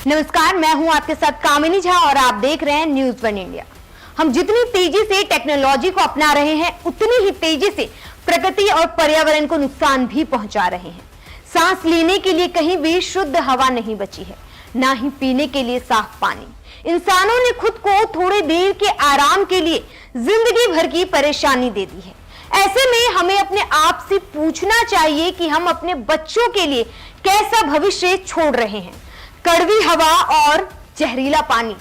नमस्कार, मैं हूं आपके साथ कामिनी झा और आप देख रहे हैं न्यूज वन इंडिया। हम जितनी तेजी से टेक्नोलॉजी को अपना रहे हैं, उतनी ही तेजी से प्रकृति और पर्यावरण को नुकसान भी पहुंचा रहे हैं। सांस लेने के लिए कहीं भी शुद्ध हवा नहीं बची है, ना ही पीने के लिए साफ पानी। इंसानों ने खुद को थोड़ी देर के आराम के लिए जिंदगी भर की परेशानी दे दी है। ऐसे में हमें अपने आप से पूछना चाहिए कि हम अपने बच्चों के लिए कैसा भविष्य छोड़ रहे हैं। कड़वी हवा और जहरीला पानी।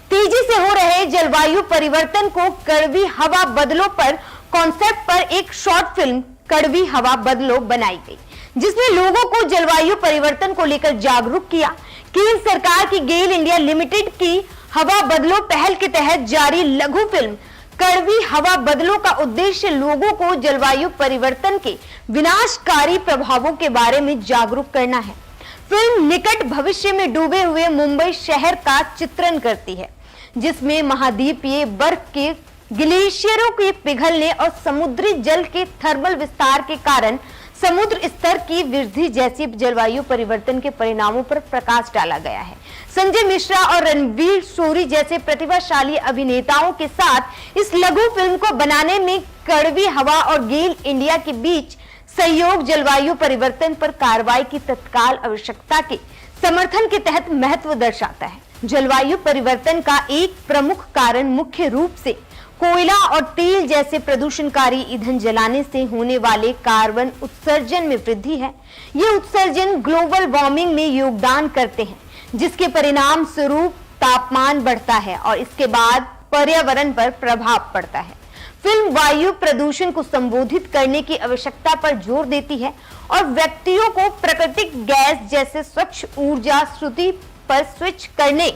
तेजी से हो रहे जलवायु परिवर्तन को कड़वी हवा बदलो पर कॉन्सेप्ट पर एक शॉर्ट फिल्म कड़वी हवा बदलो बनाई गई, जिसमें लोगों को जलवायु परिवर्तन को लेकर जागरूक किया। केंद्र सरकार की गेल इंडिया लिमिटेड की हवा बदलो पहल के तहत जारी लघु फिल्म कड़वी हवा बदलो का उद्देश्य लोगों को जलवायु परिवर्तन के विनाशकारी प्रभावों के बारे में जागरूक करना है। फिल्म निकट भविष्य में डूबे हुए मुंबई शहर का चित्रण करती है, जिसमें महाद्वीपीय बर्फ के ग्लेशियरों के पिघलने और समुद्री जल के थर्मल विस्तार के कारण समुद्र स्तर की वृद्धि जैसी जलवायु परिवर्तन के परिणामों पर प्रकाश डाला गया है। संजय मिश्रा और रणवीर शोरी जैसे प्रतिभाशाली अभिनेताओं के साथ इस लघु फिल्म को बनाने में कड़वी हवा और गेल इंडिया के बीच सहयोग जलवायु परिवर्तन पर कार्रवाई की तत्काल आवश्यकता के समर्थन के तहत महत्व दर्शाता है। जलवायु परिवर्तन का एक प्रमुख कारण मुख्य रूप से कोयला और तेल जैसे प्रदूषणकारी ईंधन जलाने से होने वाले कार्बन उत्सर्जन में वृद्धि है। ये उत्सर्जन ग्लोबल वार्मिंग में योगदान करते हैं, जिसके परिणाम स्वरूप तापमान बढ़ता है और इसके बाद पर्यावरण पर प्रभाव पड़ता है। फिल्म वायु प्रदूषण को संबोधित करने की आवश्यकता पर जोर देती है और व्यक्तियों को प्राकृतिक गैस जैसे स्वच्छ ऊर्जा स्रोतों पर स्विच करने,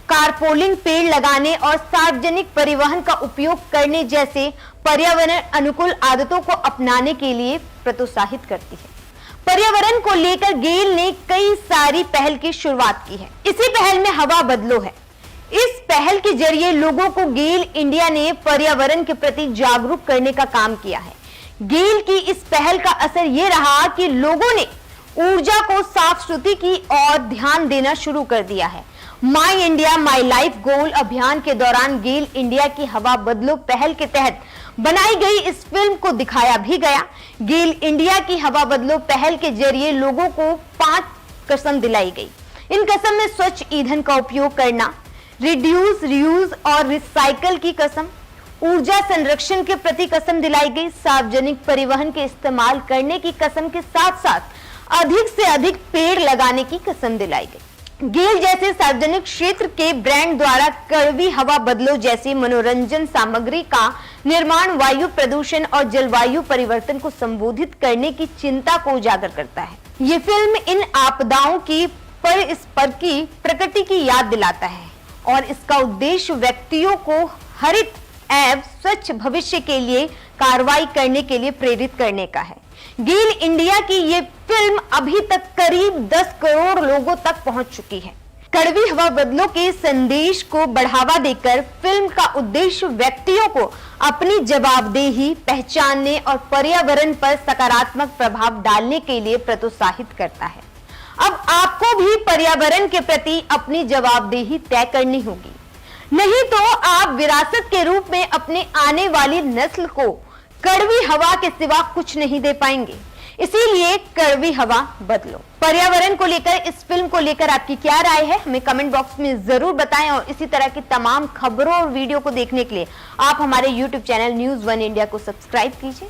कारपूलिंग, पेड़ लगाने और सार्वजनिक परिवहन का उपयोग करने जैसे पर्यावरण अनुकूल आदतों को अपनाने के लिए प्रोत्साहित करती है। पर्यावरण को लेकर गेल ने कई सारी पहल की शुरुआत की है। इसी पहल में हवा बदलो है। इस पहल के जरिए लोगों को गेल इंडिया ने पर्यावरण के प्रति जागरूक करने का काम किया है। गेल की इस पहल का असर ये रहा कि लोगों ने ऊर्जा को साफ सुथरी की ओर ध्यान देना शुरू कर दिया है। माई इंडिया माई लाइफ गोल अभियान के दौरान गेल इंडिया की हवा बदलो पहल के तहत बनाई गई इस फिल्म को दिखाया भी गया। गेल इंडिया की हवा बदलो पहल के जरिए लोगों को 5 कसम दिलाई गई। इन कसम में स्वच्छ ईंधन का उपयोग करना, रिड्यूस, रीयूज और रिसाइकल की कसम, ऊर्जा संरक्षण के प्रति कसम दिलाई गई, सार्वजनिक परिवहन के इस्तेमाल करने की कसम के साथ साथ अधिक से अधिक पेड़ लगाने की कसम दिलाई गई। गेल जैसे सार्वजनिक क्षेत्र के ब्रांड द्वारा कड़वी हवा बदलो जैसी मनोरंजन सामग्री का निर्माण वायु प्रदूषण और जलवायु परिवर्तन को संबोधित करने की चिंता को उजागर करता है। ये फिल्म इन आपदाओं की पर की प्रकृति की याद दिलाता है और इसका उद्देश्य व्यक्तियों को हरित एवं स्वच्छ भविष्य के लिए कार्रवाई करने के लिए प्रेरित करने का है। गेल इंडिया की ये फिल्म अभी तक करीब 10 करोड़ लोगों तक पहुंच चुकी है। कड़वी हवा बदलो के संदेश को बढ़ावा देकर फिल्म का उद्देश्य व्यक्तियों को अपनी जवाबदेही पहचानने और पर्यावरण पर सकारात्मक प्रभाव डालने के लिए प्रोत्साहित करता है। अब आपको भी पर्यावरण के प्रति अपनी जवाबदेही तय करनी होगी, नहीं तो आप विरासत के रूप में अपने आने वाली नस्ल को कड़वी हवा के सिवा कुछ नहीं दे पाएंगे। इसीलिए कड़वी हवा बदलो। पर्यावरण को लेकर इस फिल्म को लेकर आपकी क्या राय है, हमें कमेंट बॉक्स में जरूर बताएं और इसी तरह की तमाम खबरों और वीडियो को देखने के लिए आप हमारे YouTube channel news one India को सब्सक्राइब कीजिए।